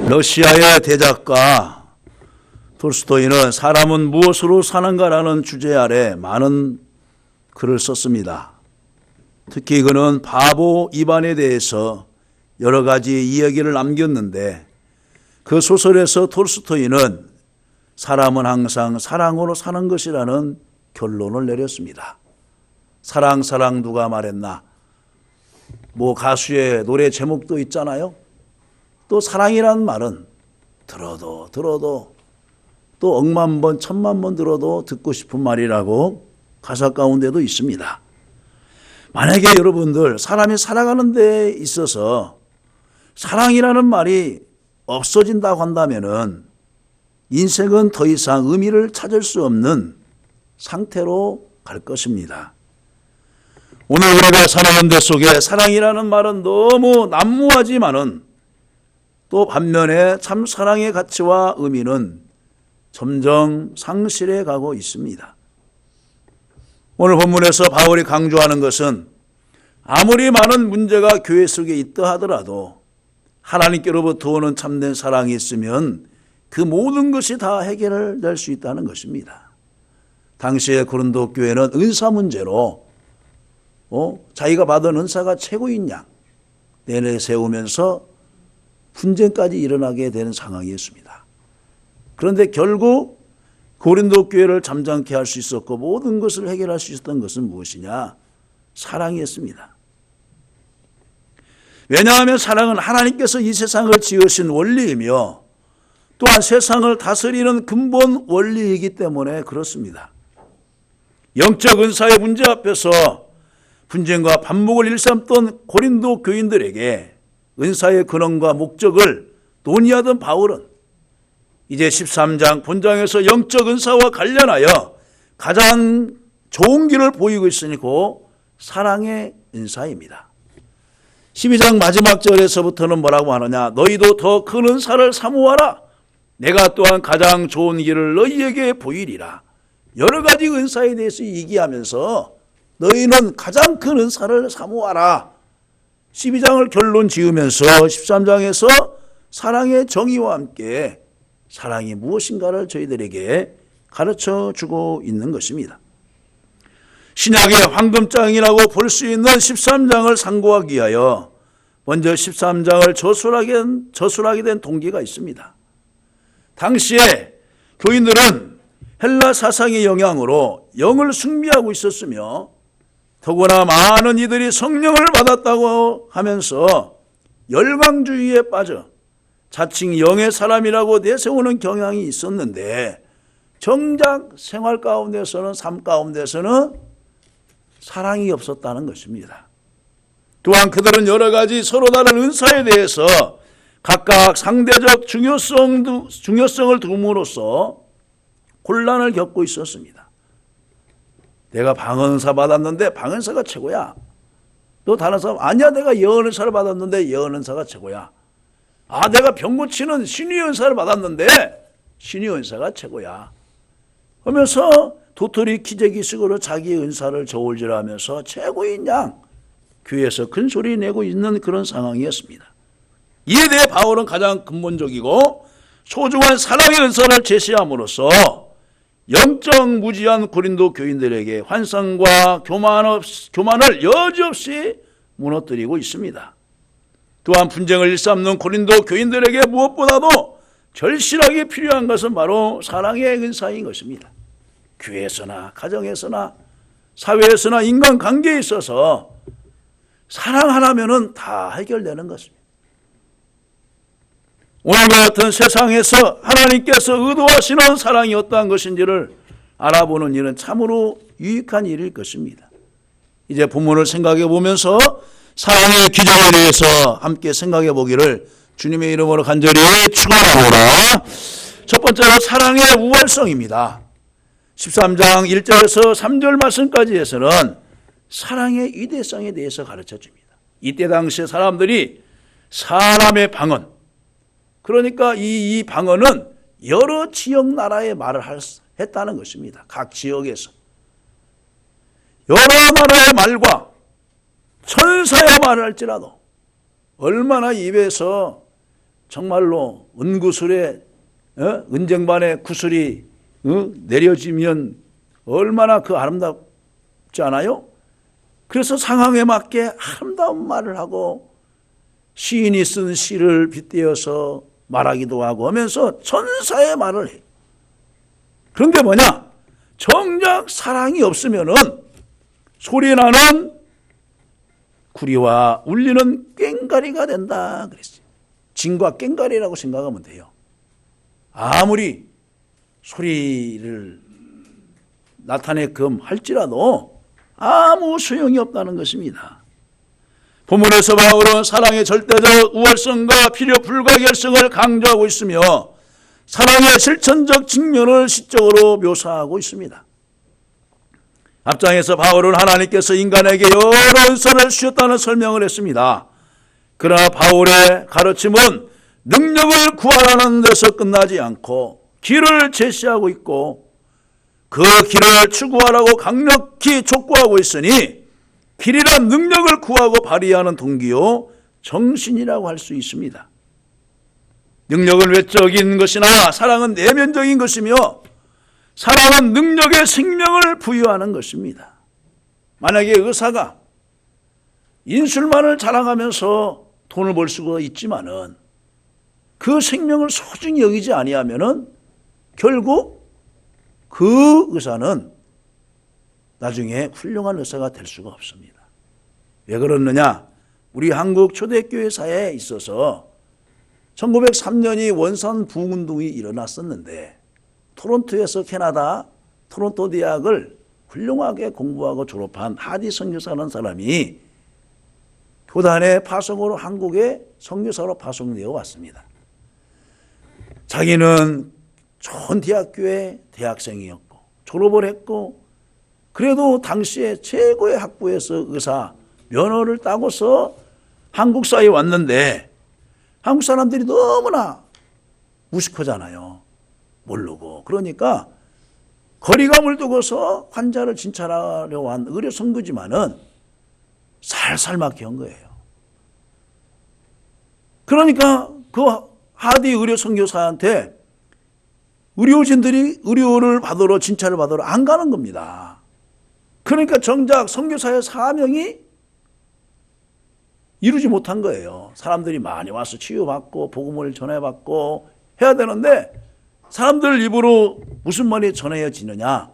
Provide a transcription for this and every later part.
러시아의 대작가 톨스토이는 사람은 무엇으로 사는가라는 주제 아래 많은 글을 썼습니다. 특히 그는 바보 이반에 대해서 여러 가지 이야기를 남겼는데 그 소설에서 톨스토이는 사람은 항상 사랑으로 사는 것이라는 결론을 내렸습니다. 사랑 누가 말했나? 뭐 가수의 노래 제목도 있잖아요. 또 사랑이란 말은 들어도 또 억만 번 천만 번 들어도 듣고 싶은 말이라고 가사 가운데도 있습니다. 만약에 여러분들 사람이 살아가는 데 있어서 사랑이라는 말이 없어진다고 한다면은 인생은 더 이상 의미를 찾을 수 없는 상태로 갈 것입니다. 오늘 우리가 살아가는 데 속에 사랑이라는 말은 너무 난무하지만은 또 반면에 참 사랑의 가치와 의미는 점점 상실해 가고 있습니다. 오늘 본문에서 바울이 강조하는 것은 아무리 많은 문제가 교회 속에 있다 하더라도 하나님께로부터 오는 참된 사랑이 있으면 그 모든 것이 다 해결될 수 있다는 것입니다. 당시에 고린도 교회는 은사 문제로 자기가 받은 은사가 최고인 양 내세우면서 분쟁까지 일어나게 되는 상황이었습니다. 그런데 결국 고린도 교회를 잠잠케 할 수 있었고 모든 것을 해결할 수 있었던 것은 무엇이냐? 사랑이었습니다. 왜냐하면 사랑은 하나님께서 이 세상을 지으신 원리이며 또한 세상을 다스리는 근본 원리이기 때문에 그렇습니다. 영적 은사의 문제 앞에서 분쟁과 반목을 일삼던 고린도 교인들에게 은사의 근원과 목적을 논의하던 바울은 이제 13장 본장에서 영적 은사와 관련하여 가장 좋은 길을 보이고 있으니 그 사랑의 은사입니다. 12장 마지막 절에서부터는 뭐라고 하느냐? 너희도 더 큰 은사를 사모하라. 내가 또한 가장 좋은 길을 너희에게 보이리라. 여러 가지 은사에 대해서 얘기하면서 너희는 가장 큰 은사를 사모하라. 12장을 결론 지으면서 13장에서 사랑의 정의와 함께 사랑이 무엇인가를 저희들에게 가르쳐주고 있는 것입니다. 신약의 황금장이라고 볼 수 있는 13장을 상고하기 위하여 먼저 13장을 저술하게 된 동기가 있습니다. 당시에 교인들은 헬라 사상의 영향으로 영을 숭배하고 있었으며 더구나 많은 이들이 성령을 받았다고 하면서 열광주의에 빠져 자칭 영의 사람이라고 내세우는 경향이 있었는데 정작 생활 가운데서는 삶 가운데서는 사랑이 없었다는 것입니다. 또한 그들은 여러 가지 서로 다른 은사에 대해서 각각 상대적 중요성을 둠으로써 혼란을 겪고 있었습니다. 내가 방언사 받았는데 방언사가 최고야. 또 다른 사람 아니야 내가 예언은사를 받았는데 예언은사가 최고야. 아 내가 병 고치는 신의은사를 받았는데 신의은사가 최고야. 하면서 도토리 기재기식으로 자기의 은사를 저울질하면서 최고인 양 교회에서 큰 소리 내고 있는 그런 상황이었습니다. 이에 대해 바울은 가장 근본적이고 소중한 사랑의 은사를 제시함으로써 영적 무지한 고린도 교인들에게 환상과 교만을 여지없이 무너뜨리고 있습니다. 또한 분쟁을 일삼는 고린도 교인들에게 무엇보다도 절실하게 필요한 것은 바로 사랑의 은사인 것입니다. 교회에서나 가정에서나 사회에서나 인간관계에 있어서 사랑 하나면은 다 해결되는 것입니다. 오늘과 같은 세상에서 하나님께서 의도하시는 사랑이 어떠한 것인지를 알아보는 일은 참으로 유익한 일일 것입니다. 이제 본문을 생각해 보면서 사랑의 기준에 대해서 함께 생각해 보기를 주님의 이름으로 간절히 축원합니다. 첫 번째로 사랑의 우월성입니다. 13장 1절에서 3절 말씀까지 해서는 사랑의 위대성에 대해서 가르쳐 줍니다. 이때 당시에 사람들이 사람의 방언, 그러니까 이 방언은 여러 지역 나라의 말을 했다는 것입니다. 각 지역에서. 여러 나라의 말과 천사의 말을 할지라도 얼마나 입에서 정말로 은구슬에 은쟁반에 구슬이 내려지면 얼마나 그 아름답지 않아요? 그래서 상황에 맞게 아름다운 말을 하고 시인이 쓴 시를 빗대어서 말하기도 하고 하면서 천사의 말을 해요. 그런데 뭐냐? 정작 사랑이 없으면은 소리나는 구리와 울리는 꽹과리가 된다 그랬어요. 진과 꽹과리라고 생각하면 돼요. 아무리 소리를 나타내끔 할지라도 아무 소용이 없다는 것입니다. 본문에서 바울은 사랑의 절대적 우월성과 필요 불가결성을 강조하고 있으며 사랑의 실천적 측면을 시적으로 묘사하고 있습니다. 앞장에서 바울은 하나님께서 인간에게 여러 은사를 주셨다는 설명을 했습니다. 그러나 바울의 가르침은 능력을 구하라는 데서 끝나지 않고 길을 제시하고 있고 그 길을 추구하라고 강력히 촉구하고 있으니 길이란 능력을 구하고 발휘하는 동기요 정신이라고 할 수 있습니다. 능력은 외적인 것이나 사랑은 내면적인 것이며 사랑은 능력에 생명을 부여하는 것입니다. 만약에 의사가 인술만을 자랑하면서 돈을 벌 수가 있지만은 그 생명을 소중히 여기지 아니하면은 결국 그 의사는 나중에 훌륭한 의사가 될 수가 없습니다. 왜 그러느냐? 우리 한국 초대교회사에 있어서 1903년이 원산 부흥운동이 일어났었는데 토론토에서 캐나다 토론토 대학을 훌륭하게 공부하고 졸업한 하디 선교사라는 사람이 교단의 파송으로 한국에 선교사로 파송되어 왔습니다. 자기는 좋은 대학교의 대학생이었고 졸업을 했고 그래도 당시에 최고의 학부에서 의사 면허를 따고서 한국 사회에 왔는데 한국 사람들이 너무나 무식하잖아요. 모르고. 그러니까 거리감을 두고서 환자를 진찰하려고 한 의료 선교지만은 살살 막혀 온 거예요. 그러니까 그 하디 의료 선교사한테 의료진들이 의료를 받으러 진찰을 받으러 안 가는 겁니다. 그러니까 정작 선교사의 사명이 이루지 못한 거예요. 사람들이 많이 와서 치유받고 복음을 전해받고 해야 되는데 사람들 입으로 무슨 말이 전해지느냐.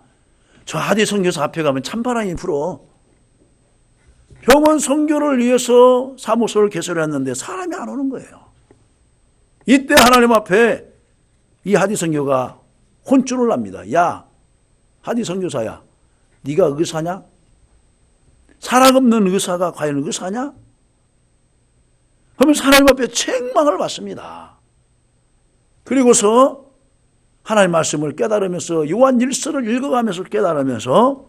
저 하디 선교사 앞에 가면 찬바람이 불어. 병원 선교를 위해서 사무소를 개설했는데 사람이 안 오는 거예요. 이때 하나님 앞에 이 하디 선교가 혼쭐을 납니다. 야, 하디 선교사야, 네가 의사냐? 사랑 없는 의사가 과연 의사냐? 그러면 하나님 앞에 책망을 받습니다. 그리고서 하나님 말씀을 깨달으면서 요한 1서를 읽어가면서 깨달으면서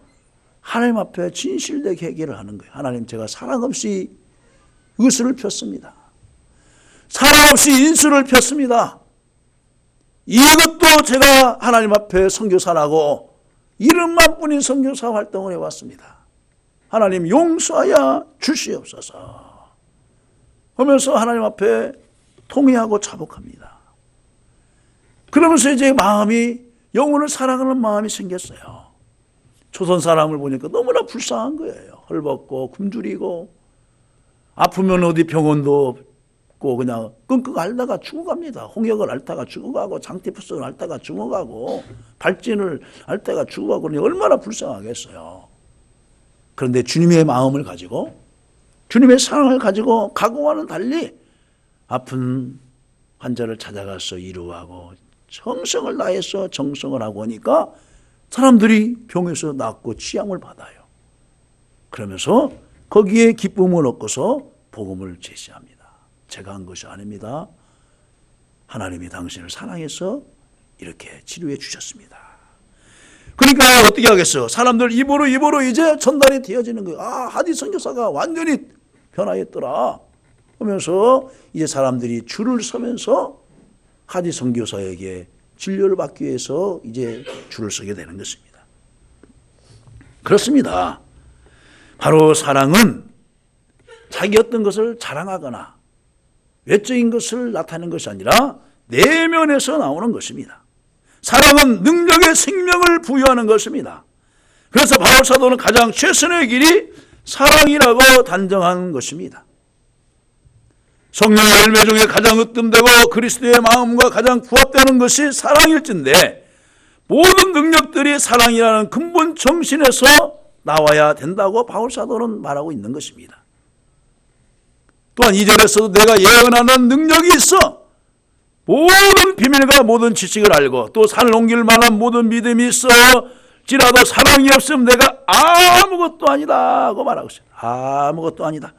하나님 앞에 진실되게 회개를 하는 거예요. 하나님, 제가 사랑 없이 의술을 폈습니다. 사랑 없이 인술을 폈습니다. 이것도 제가 하나님 앞에 선교사라고 이름만 뿐인 선교사 활동을 해왔습니다. 하나님 용서하여 주시옵소서 하면서 하나님 앞에 통회하고 자복합니다. 그러면서 이제 마음이 영혼을 사랑하는 마음이 생겼어요. 조선 사람을 보니까 너무나 불쌍한 거예요. 헐벗고 굶주리고 아프면 어디 병원도 없고 그냥 끙끙 앓다가 죽어갑니다. 홍역을 앓다가 죽어가고 장티푸스를 앓다가 죽어가고 발진을 앓다가 죽어가고 그러니 얼마나 불쌍하겠어요. 그런데 주님의 마음을 가지고 주님의 사랑을 가지고 각오와는 달리 아픈 환자를 찾아가서 위로하고 정성을 다해서 정성을 하고 하니까 사람들이 병에서 낫고 치양을 받아요. 그러면서 거기에 기쁨을 얻고서 복음을 제시합니다. 제가 한 것이 아닙니다. 하나님이 당신을 사랑해서 이렇게 치료해 주셨습니다. 그러니까 어떻게 하겠어요? 사람들 입으로 이제 전달이 되어지는 거예요. 아, 하디 선교사가 완전히 변화했더라 하면서 이제 사람들이 줄을 서면서 하디 선교사에게 진료를 받기 위해서 이제 줄을 서게 되는 것입니다. 그렇습니다. 바로 사랑은 자기 어떤 것을 자랑하거나 외적인 것을 나타내는 것이 아니라 내면에서 나오는 것입니다. 사랑은 능력의 생명을 부여하는 것입니다. 그래서 바울 사도는 가장 최선의 길이 사랑이라고 단정한 것입니다. 성령의 열매 중에 가장 으뜸되고 그리스도의 마음과 가장 부합되는 것이 사랑일진데 모든 능력들이 사랑이라는 근본 정신에서 나와야 된다고 바울 사도는 말하고 있는 것입니다. 또한 2절에서도 내가 예언하는 능력이 있어 모든 비밀과 모든 지식을 알고 또 산을 옮길 만한 모든 믿음이 있어지라도 사랑이 없으면 내가 아무것도 아니다 하고 말하고 있어요. 아무것도 아니다.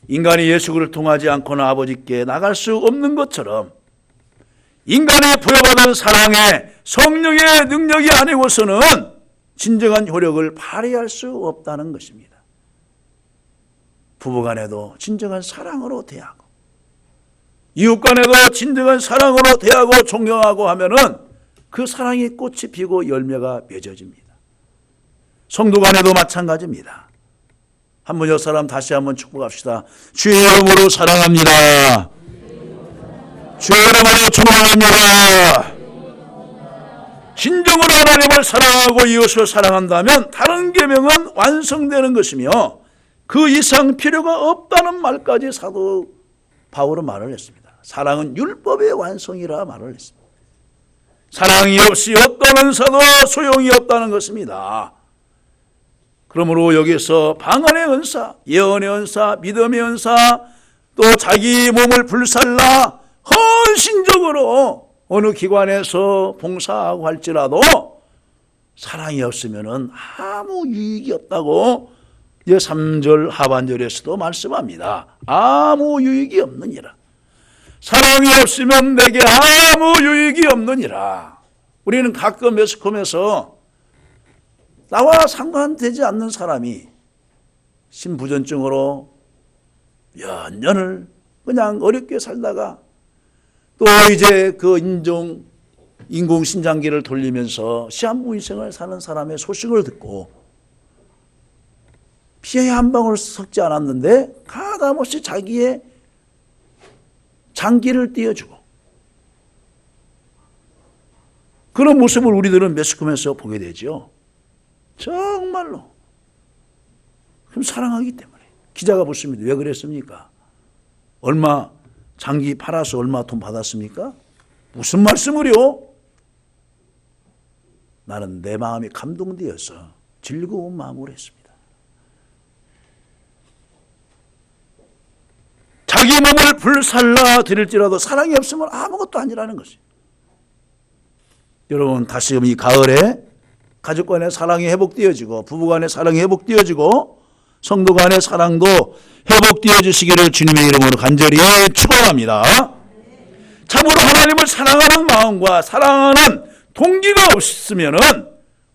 인간이 예수를 통하지 않고는 아버지께 나갈 수 없는 것처럼 인간이 부여받은 사랑에 성령의 능력이 아니고서는 진정한 효력을 발휘할 수 없다는 것입니다. 부부간에도 진정한 사랑으로 대하고 이웃간에도 진정한 사랑으로 대하고 존경하고 하면은 그 사랑이 꽃이 피고 열매가 맺어집니다. 성도간에도 마찬가지입니다. 한 분 여섯 사람 다시 한번 축복합시다. 주의 이름으로 사랑합니다. 주의 이름으로 축복합니다. 진정으로 하나님을 사랑하고 이웃을 사랑한다면 다른 계명은 완성되는 것이며 그 이상 필요가 없다는 말까지 사도 바울은 말을 했습니다. 사랑은 율법의 완성이라 말을 했습니다. 사랑이 없이 어떤 은사도 소용이 없다는 것입니다. 그러므로 여기서 방언의 은사, 예언의 은사, 믿음의 은사, 또 자기 몸을 불살라 헌신적으로 어느 기관에서 봉사하고 할지라도 사랑이 없으면 아무 유익이 없다고 3절 하반절에서도 말씀합니다. 아무 유익이 없느니라. 사랑이 없으면 내게 아무 유익이 없느니라. 우리는 가끔 매스컴에서 나와 상관되지 않는 사람이 신부전증으로 몇 년을 그냥 어렵게 살다가 또 이제 그 인공신장기를 돌리면서 시한부 인생을 사는 사람의 소식을 듣고 피에 한 방울 섞지 않았는데 가감없이 자기의 장기를 띄워주고 그런 모습을 우리들은 매스컴에서 보게 되죠. 정말로. 그럼 사랑하기 때문에. 기자가 묻습니다. 왜 그랬습니까? 얼마 장기 팔아서 얼마 돈 받았습니까? 무슨 말씀을요? 나는 내 마음이 감동되어서 즐거운 마음으로 했습니다. 자기 몸을 불살라 드릴지라도 사랑이 없으면 아무것도 아니라는 것이에요. 여러분 다시금 이 가을에 가족 간의 사랑이 회복되어지고 부부 간의 사랑이 회복되어지고 성도 간의 사랑도 회복되어지시기를 주님의 이름으로 간절히 축원합니다. 참으로 하나님을 사랑하는 마음과 사랑하는 동기가 없으면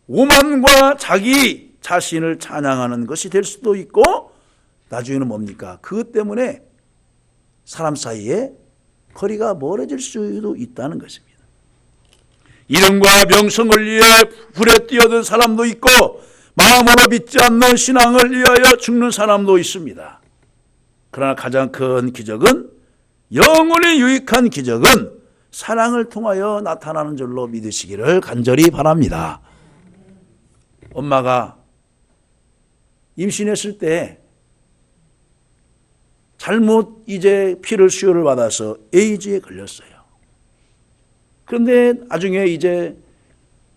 오만과 자기 자신을 찬양하는 것이 될 수도 있고 나중에는 뭡니까? 그것 때문에 사람 사이에 거리가 멀어질 수도 있다는 것입니다. 이름과 명성을 위해 불에 뛰어든 사람도 있고 마음으로 믿지 않는 신앙을 위하여 죽는 사람도 있습니다. 그러나 가장 큰 기적은 영원히 유익한 기적은 사랑을 통하여 나타나는 줄로 믿으시기를 간절히 바랍니다. 엄마가 임신했을 때 잘못 이제 피를 수혈을 받아서 에이즈에 걸렸어요. 그런데 나중에 이제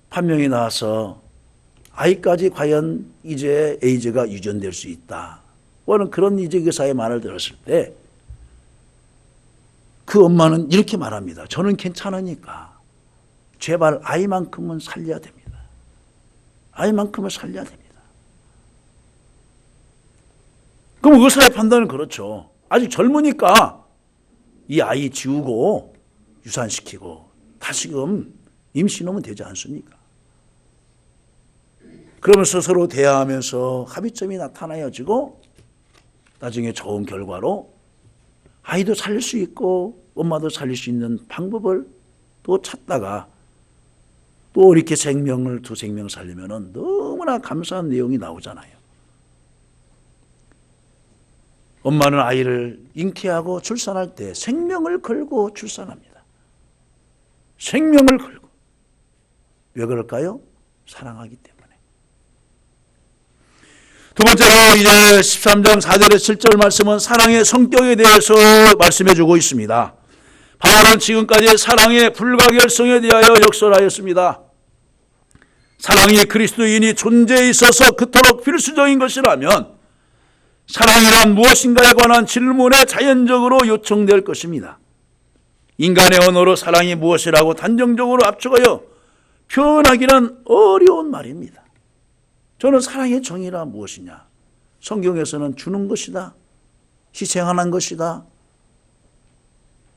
판명이 나와서 아이까지 과연 이제 에이즈가 유전될 수 있다. 그런 이제 의사의 말을 들었을 때 그 엄마는 이렇게 말합니다. 저는 괜찮으니까 제발 아이만큼은 살려야 됩니다. 아이만큼은 살려야 됩니다. 그럼 의사의 판단은 그렇죠. 아직 젊으니까 이 아이 지우고 유산시키고 다시금 임신하면 되지 않습니까? 그러면서 서로 대화하면서 합의점이 나타나야지고 나중에 좋은 결과로 아이도 살릴 수 있고 엄마도 살릴 수 있는 방법을 또 찾다가 또 이렇게 두 생명 살리면은 너무나 감사한 내용이 나오잖아요. 엄마는 아이를 잉태하고 출산할 때 생명을 걸고 출산합니다. 생명을 걸고. 왜 그럴까요? 사랑하기 때문에. 두 번째로 이제 13장 4절에 7절 말씀은 사랑의 성격에 대해서 말씀해 주고 있습니다. 바울은 지금까지 사랑의 불가결성에 대하여 역설하였습니다. 사랑이 그리스도인이 존재에 있어서 그토록 필수적인 것이라면 사랑이란 무엇인가에 관한 질문에 자연적으로 요청될 것입니다. 인간의 언어로 사랑이 무엇이라고 단정적으로 압축하여 표현하기는 어려운 말입니다. 저는 사랑의 정의란 무엇이냐? 성경에서는 주는 것이다. 희생하는 것이다.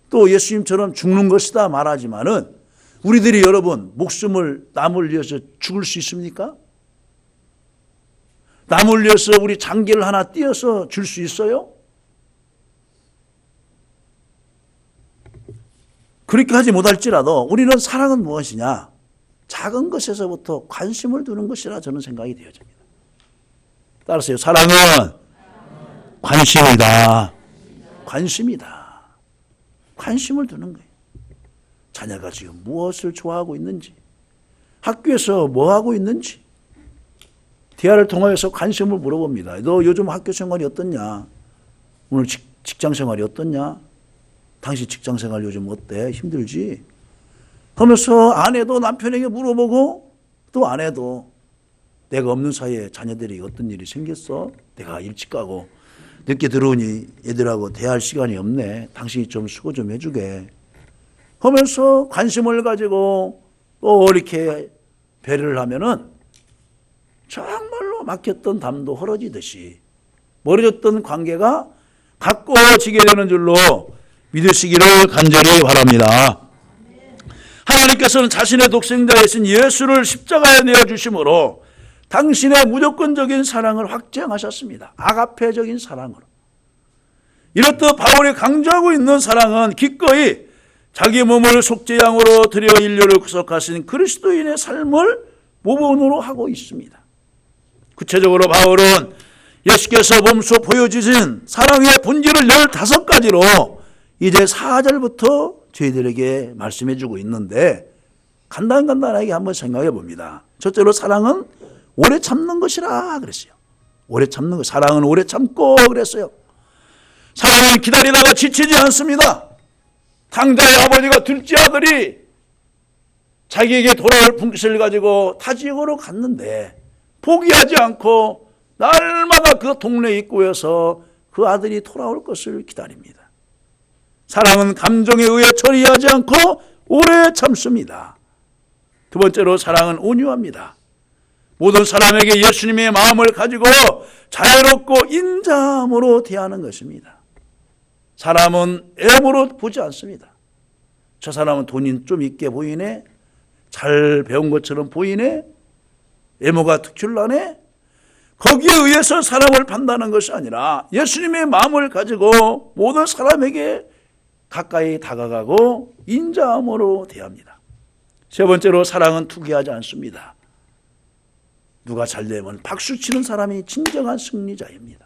또 예수님처럼 죽는 것이다 말하지만은 우리들이 여러분 목숨을 남을 위해서 죽을 수 있습니까? 남을 위해서 우리 장기를 하나 띄어서 줄 수 있어요? 그렇게 하지 못할지라도 우리는 사랑은 무엇이냐? 작은 것에서부터 관심을 두는 것이라 저는 생각이 되어집니다. 따라서요. 사랑은 관심이다. 관심이다. 관심을 두는 거예요. 자녀가 지금 무엇을 좋아하고 있는지, 학교에서 뭐 하고 있는지, 대화를 통하여서 관심을 물어봅니다. 너 요즘 학교 생활이 어떻냐? 오늘 직장 생활이 어떻냐? 당신 직장 생활 요즘 어때? 힘들지? 하면서 아내도 남편에게 물어보고 또 아내도 내가 없는 사이에 자녀들이 어떤 일이 생겼어? 내가 일찍 가고 늦게 들어오니 애들하고 대화할 시간이 없네. 당신이 좀 수고 좀 해주게. 하면서 관심을 가지고 또 이렇게 배려를 하면은 정말로 막혔던 담도 헐어지듯이 멀어졌던 관계가 가까워지게 되는 줄로 믿으시기를 간절히 바랍니다. 하나님께서는 자신의 독생자이신 예수를 십자가에 내어주심으로 당신의 무조건적인 사랑을 확증하셨습니다. 아가페적인 사랑으로. 이렇듯 바울이 강조하고 있는 사랑은 기꺼이 자기 몸을 속죄양으로 드려 인류를 구속하신 그리스도인의 삶을 모본으로 하고 있습니다. 구체적으로 바울은 예수께서 몸소 보여주신 사랑의 본질을 15가지로 이제 4절부터 저희들에게 말씀해 주고 있는데 간단하게 한번 생각해 봅니다. 첫째로 사랑은 오래 참는 것이라 그랬어요. 오래 참는 것. 사랑은 오래 참고 그랬어요. 사랑은 기다리다가 지치지 않습니다. 당자의 아버지가 둘째 아들이 자기에게 돌아올 분깃을 가지고 타지역으로 갔는데 포기하지 않고 날마다 그 동네 입구에서 그 아들이 돌아올 것을 기다립니다. 사랑은 감정에 의해 처리하지 않고 오래 참습니다. 두 번째로 사랑은 온유합니다. 모든 사람에게 예수님의 마음을 가지고 자유롭고 인자함으로 대하는 것입니다. 사람은 애무로 보지 않습니다. 저 사람은 돈이 좀 있게 보이네, 잘 배운 것처럼 보이네, 애무가 특출나네. 거기에 의해서 사람을 판단하는 것이 아니라 예수님의 마음을 가지고 모든 사람에게 가까이 다가가고 인자함으로 대합니다. 세 번째로 사랑은 투기하지 않습니다. 누가 잘되면 박수치는 사람이 진정한 승리자입니다.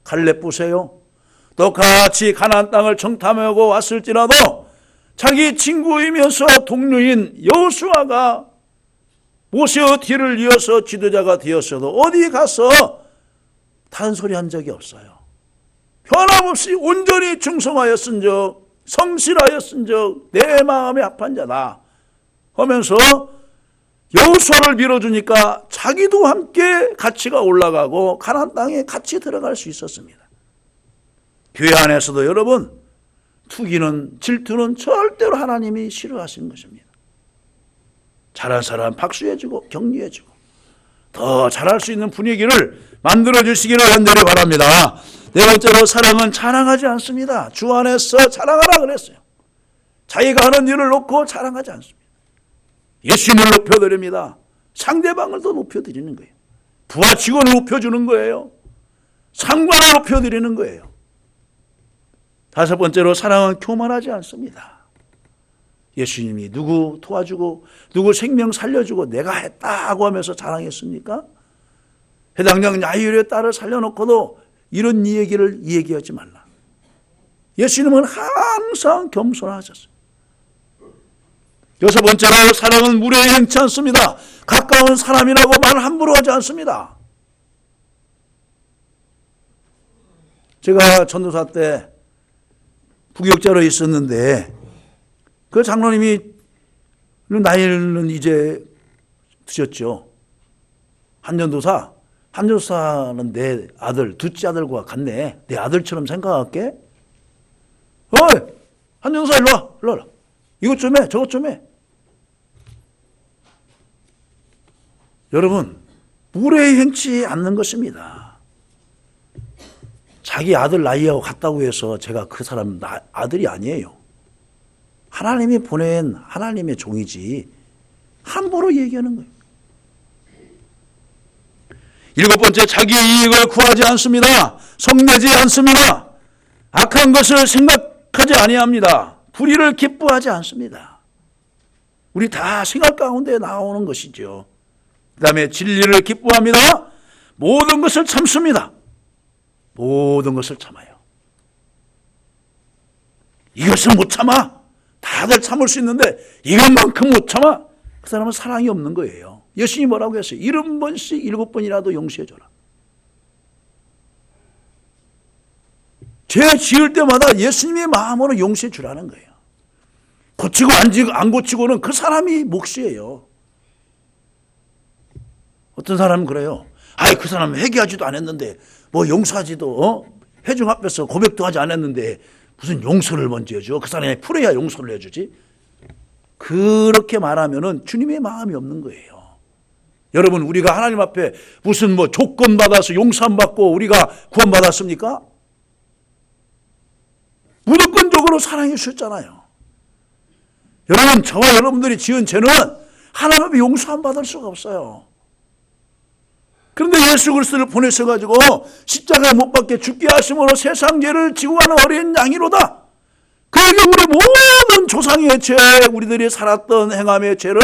갈렙 보세요. 똑같이 가나안 땅을 정탐하고 왔을지라도 자기 친구이면서 동료인 여호수아가 모세의 뒤를 이어서 지도자가 되었어도 어디 가서 탄소리 한 적이 없어요. 변함없이 온전히 충성하였은즉 성실하였은즉 내 마음에 합한 자다 하면서 여호수아를 밀어주니까 자기도 함께 가치가 올라가고 가나안 땅에 같이 들어갈 수 있었습니다. 교회 안에서도 여러분 투기는 질투는 절대로 하나님이 싫어하시는 것입니다. 잘한 사람 박수해주고 격려해주고 더 잘할 수 있는 분위기를 만들어주시기를 간절히 바랍니다. 네 번째로 사랑은 자랑하지 않습니다. 주 안에서 자랑하라 그랬어요. 자기가 하는 일을 놓고 자랑하지 않습니다. 예수님을 높여드립니다. 상대방을 더 높여드리는 거예요. 부하 직원을 높여주는 거예요. 상관을 높여드리는 거예요. 다섯 번째로 사랑은 교만하지 않습니다. 예수님이 누구 도와주고 누구 생명 살려주고 내가 했다고 하면서 자랑했습니까? 해당장 야이르의 딸을 살려놓고도 이런 얘기를 얘기하지 말라. 예수님은 항상 겸손하셨어요. 여섯 번째로 사랑은 무례히 행치 않습니다. 가까운 사람이라고 말 함부로 하지 않습니다. 제가 전도사 때 부교육자로 있었는데 그 장로님이 나이는 이제 드셨죠. 한전도사는 내 아들, 둘째 아들과 같네. 내 아들처럼 생각할게. 어이, 한전도사 일로 와. 이것 좀 해, 저것 좀 해. 여러분, 무례히 행치 않는 것입니다. 자기 아들 나이하고 같다고 해서 제가 그 사람 아들이 아니에요. 하나님이 보낸 하나님의 종이지 함부로 얘기하는 거예요. 일곱 번째, 자기 이익을 구하지 않습니다. 성내지 않습니다. 악한 것을 생각하지 아니합니다. 불의를 기뻐하지 않습니다. 우리 다 생각 가운데 나오는 것이죠. 그 다음에 진리를 기뻐합니다. 모든 것을 참습니다. 모든 것을 참아요. 이것을 못 참아. 다들 참을 수 있는데 이것만큼 못 참아. 그 사람은 사랑이 없는 거예요. 예수님이 뭐라고 했어요? 70번씩 7번이라도 용서해줘라. 죄 지을 때마다 예수님의 마음으로 용서해 주라는 거예요. 고치고 안 고치고는 그 사람이 몫이에요. 어떤 사람은 그래요. 그 사람 회개하지도 않았는데 뭐 용서하지도 회중 앞에서 고백도 하지 않았는데 무슨 용서를 먼저 해줘. 그 사람이 풀어야 용서를 해주지. 그렇게 말하면은 주님의 마음이 없는 거예요. 여러분, 우리가 하나님 앞에 무슨 뭐 조건 받아서 용서 안 받고 우리가 구원 받았습니까? 무조건적으로 사랑해 주셨잖아요. 여러분, 저와 여러분들이 지은 죄는 하나님 앞에 용서 안 받을 수가 없어요. 그런데 예수 그리스도를 보내셔가지고 십자가에 못 박게 죽게 하심으로 세상 죄를 지고 가는 어린 양이로다. 그에게 우리 모든 조상의 죄, 우리들이 살았던 행함의 죄를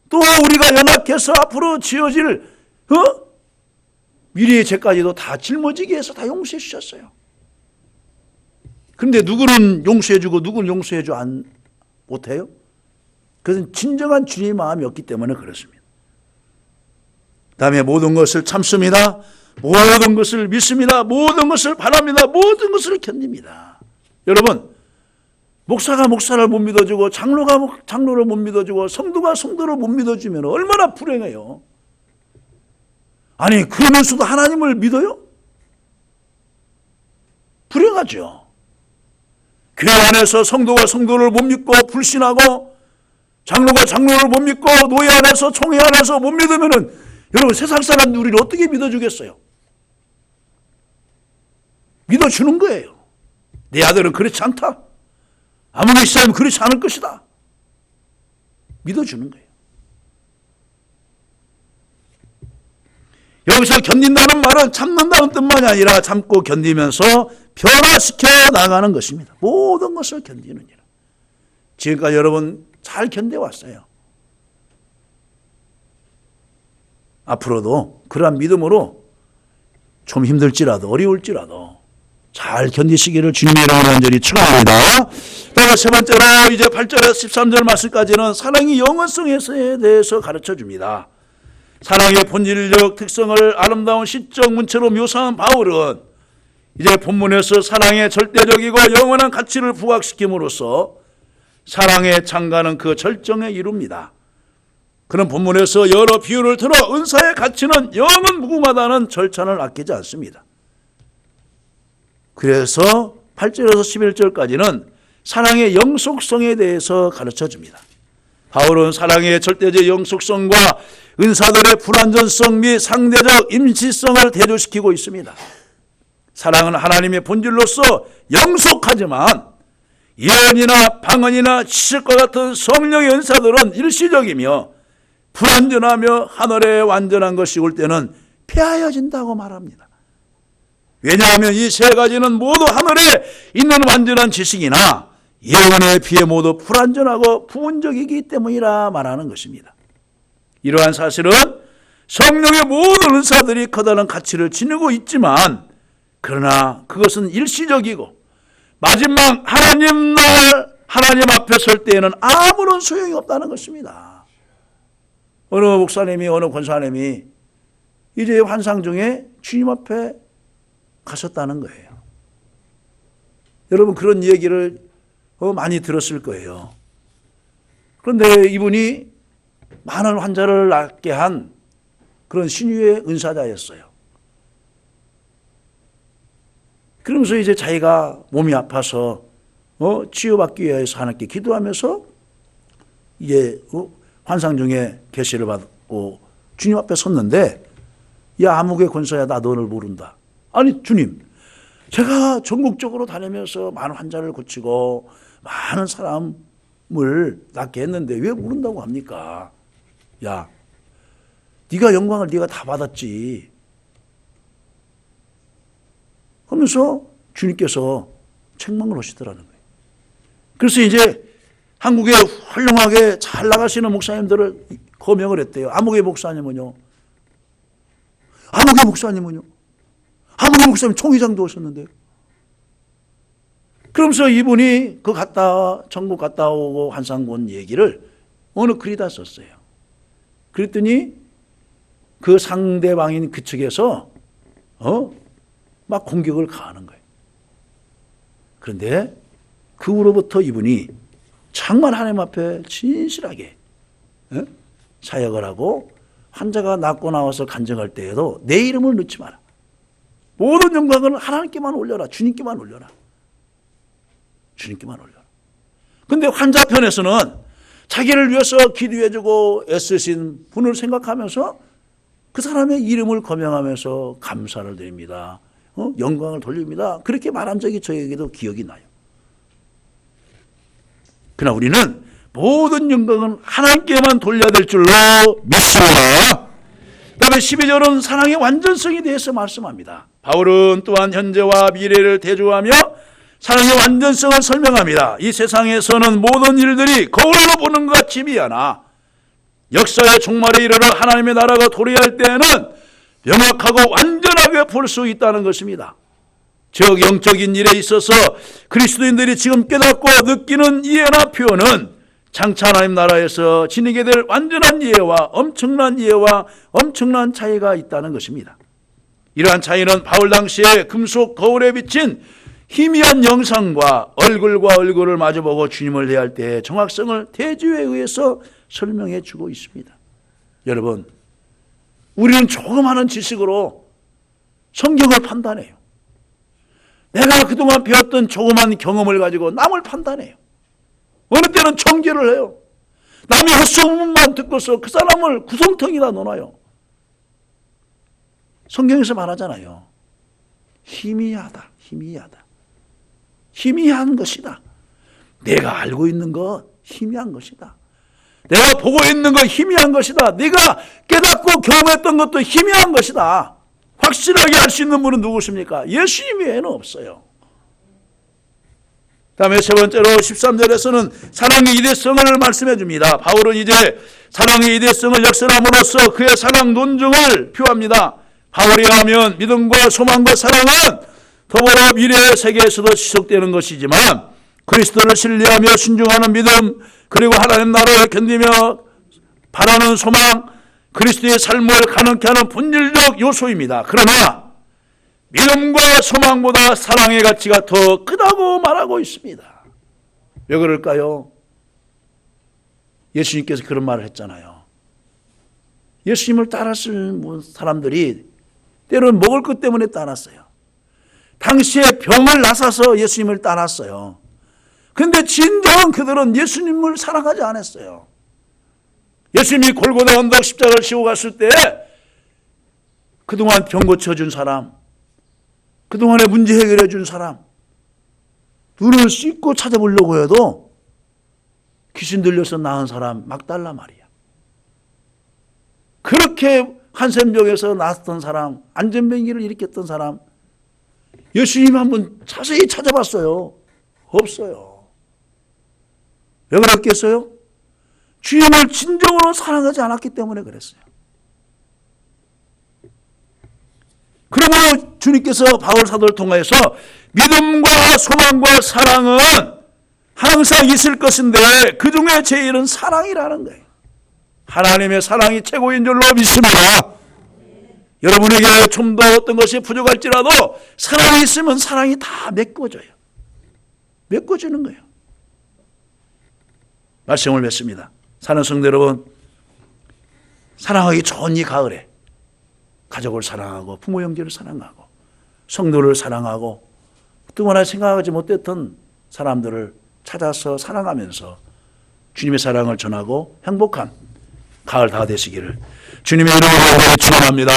또 우리가 연약해서 앞으로 지어질 미래의 죄까지도 다 짊어지게 해서 다 용서해 주셨어요. 그런데 누구는 용서해주고 누구는 용서해주지 못해요? 그것은 진정한 주님의 마음이 없기 때문에 그렇습니다. 다음에 모든 것을 참습니다. 모든 것을 믿습니다. 모든 것을 바랍니다. 모든 것을 견딥니다. 여러분, 목사가 목사를 못 믿어주고 장로가 장로를 못 믿어주고 성도가 성도를 못 믿어주면 얼마나 불행해요. 아니, 그러면서도 하나님을 믿어요? 불행하죠. 교회 안에서 성도가 성도를 못 믿고 불신하고 장로가 장로를 못 믿고 노예 안에서 총회 안에서 못 믿으면은 여러분, 세상 사람들이 우리를 어떻게 믿어주겠어요? 믿어주는 거예요. 내 아들은 그렇지 않다. 아무리 있으면 그렇지 않을 것이다. 믿어주는 거예요. 여기서 견딘다는 말은 참는다는 뜻만이 아니라 참고 견디면서 변화시켜 나가는 것입니다. 모든 것을 견디는 일. 지금까지 여러분 잘 견뎌왔어요. 앞으로도 그러한 믿음으로 좀 힘들지라도 어려울지라도 잘 견디시기를 주님의 이름으로 간절히 축원합니다. 그리고 세 번째로 이제 8절에서 13절 말씀까지는 사랑의 영원성에 대해서 가르쳐 줍니다. 사랑의 본질적 특성을 아름다운 시적 문체로 묘사한 바울은 이제 본문에서 사랑의 절대적이고 영원한 가치를 부각시킴으로써 사랑의 창가는 그 절정에 이룹니다. 그런 본문에서 여러 비유를 들어 은사의 가치는 영원 무궁하다는 절찬을 아끼지 않습니다. 그래서 8절에서 11절까지는 사랑의 영속성에 대해서 가르쳐 줍니다. 바울은 사랑의 절대적 영속성과 은사들의 불완전성 및 상대적 임시성을 대조시키고 있습니다. 사랑은 하나님의 본질로서 영속하지만 예언이나 방언이나 지식과 같은 성령의 은사들은 일시적이며 불완전하며 하늘의 완전한 것이 올 때는 폐하여진다고 말합니다. 왜냐하면 이 세 가지는 모두 하늘에 있는 완전한 지식이나 예언에 비해 모두 불완전하고 부분적이기 때문이라 말하는 것입니다. 이러한 사실은 성령의 모든 은사들이 커다란 가치를 지니고 있지만 그러나 그것은 일시적이고 마지막 하나님 날 하나님 앞에 설 때에는 아무런 소용이 없다는 것입니다. 어느 목사님이 어느 권사님이 이제 환상 중에 주님 앞에 가셨다는 거예요. 여러분 그런 얘기를 많이 들었을 거예요. 그런데 이분이 많은 환자를 낫게 한 그런 신유의 은사자였어요. 그러면서 이제 자기가 몸이 아파서 치유받기 위해서 하나님께 기도하면서 이제 환상 중에 계시를 받고 주님 앞에 섰는데, 야 아무개 권사야, 나 너를 모른다. 아니 주님, 제가 전국적으로 다니면서 많은 환자를 고치고 많은 사람을 낫게 했는데 왜 모른다고 합니까? 야, 네가 영광을 네가 다 받았지. 하면서 주님께서 책망을 하시더라는 거예요. 그래서 이제 한국에 훌륭하게 잘 나가시는 목사님들을 거명을 했대요. 아무개 목사님은요. 아무개 목사님은요. 아무개 목사님 총회장도 오셨는데요. 그러면서 이분이 그 전국 갔다 오고 환상 본 얘기를 어느 글에다 썼어요. 그랬더니 그 상대방인 그 측에서 막 공격을 가하는 거예요. 그런데 그 후로부터 이분이 정말 하나님 앞에 진실하게 사역을 하고 환자가 낫고 나와서 간증할 때에도 내 이름을 넣지 마라. 모든 영광을 하나님께만 올려라. 주님께만 올려라. 주님께만 올려라. 그런데 환자 편에서는 자기를 위해서 기도해주고 애쓰신 분을 생각하면서 그 사람의 이름을 거명하면서 감사를 드립니다. 영광을 돌립니다. 그렇게 말한 적이 저에게도 기억이 나요. 그러나 우리는 모든 영광은 하나님께만 돌려야 될 줄로 믿습니다. 그 다음에 12절은 사랑의 완전성에 대해서 말씀합니다. 바울은 또한 현재와 미래를 대조하며 사랑의 완전성을 설명합니다. 이 세상에서는 모든 일들이 거울로 보는 것 같이 미하나 역사의 종말에 이르러 하나님의 나라가 도래할 때에는 명확하고 완전하게 볼 수 있다는 것입니다. 즉 영적인 일에 있어서 그리스도인들이 지금 깨닫고 느끼는 이해나 표현은 장차 하나님 나라에서 지니게 될 완전한 이해와 엄청난 차이가 있다는 것입니다. 이러한 차이는 바울 당시에 금속 거울에 비친 희미한 영상과 얼굴과 얼굴을 마주보고 주님을 대할 때의 정확성을 대조에 의해서 설명해 주고 있습니다. 여러분, 우리는 조그마한 지식으로 성경을 판단해요. 내가 그동안 배웠던 조그만 경험을 가지고 남을 판단해요. 어느 때는 정죄를 해요. 남의 헛소문만 듣고서 그 사람을 구성텅이나 놓아요. 성경에서 말하잖아요. 희미하다. 희미한 것이다. 내가 알고 있는 것 희미한 것이다. 내가 보고 있는 것 희미한 것이다. 네가 깨닫고 경험했던 것도 희미한 것이다. 확실하게 알 수 있는 분은 누구십니까? 예수님 외에는 없어요. 다음에 세 번째로 13절에서는 사랑의 이대성을 말씀해 줍니다. 바울은 이제 사랑의 이대성을 역설함으로써 그의 사랑 논증을 표합니다. 바울이 하면 믿음과 소망과 사랑은 더불어 미래의 세계에서도 지속되는 것이지만 그리스도를 신뢰하며 순종하는 믿음, 그리고 하나님 나라를 견디며 바라는 소망, 그리스도의 삶을 가능케 하는 본질적 요소입니다. 그러나 믿음과 소망보다 사랑의 가치가 더 크다고 말하고 있습니다. 왜 그럴까요? 예수님께서 그런 말을 했잖아요. 예수님을 따랐을 사람들이 때로는 먹을 것 때문에 따랐어요. 당시에 병을 나서서 예수님을 따랐어요. 그런데 진정한 그들은 예수님을 사랑하지 않았어요. 예수님이 골고다 언덕 십자가를 지고 갔을 때 그동안 병 고쳐준 사람, 그동안의 문제 해결해 준 사람, 눈을 씻고 찾아보려고 해도 귀신 들려서 나은 사람 막달라 말이야. 그렇게 한센병에서 나았던 사람, 안전병기를 일으켰던 사람, 예수님 한번 자세히 찾아봤어요. 없어요. 왜 그랬겠어요? 주님을 진정으로 사랑하지 않았기 때문에 그랬어요. 그러므로 주님께서 바울 사도를 통해서 믿음과 소망과 사랑은 항상 있을 것인데 그 중에 제일은 사랑이라는 거예요. 하나님의 사랑이 최고인 줄로 믿습니다. 여러분에게 좀 더 어떤 것이 부족할지라도 사랑이 있으면 사랑이 다 메꿔져요. 메꿔지는 거예요. 말씀을 맺습니다. 사는 성도 여러분, 사랑하기 좋은 이 가을에 가족을 사랑하고 부모 형제를 사랑하고 성도를 사랑하고 그동안 생각하지 못했던 사람들을 찾아서 사랑하면서 주님의 사랑을 전하고 행복한 가을 다 되시기를 주님의 이름으로 축원합니다.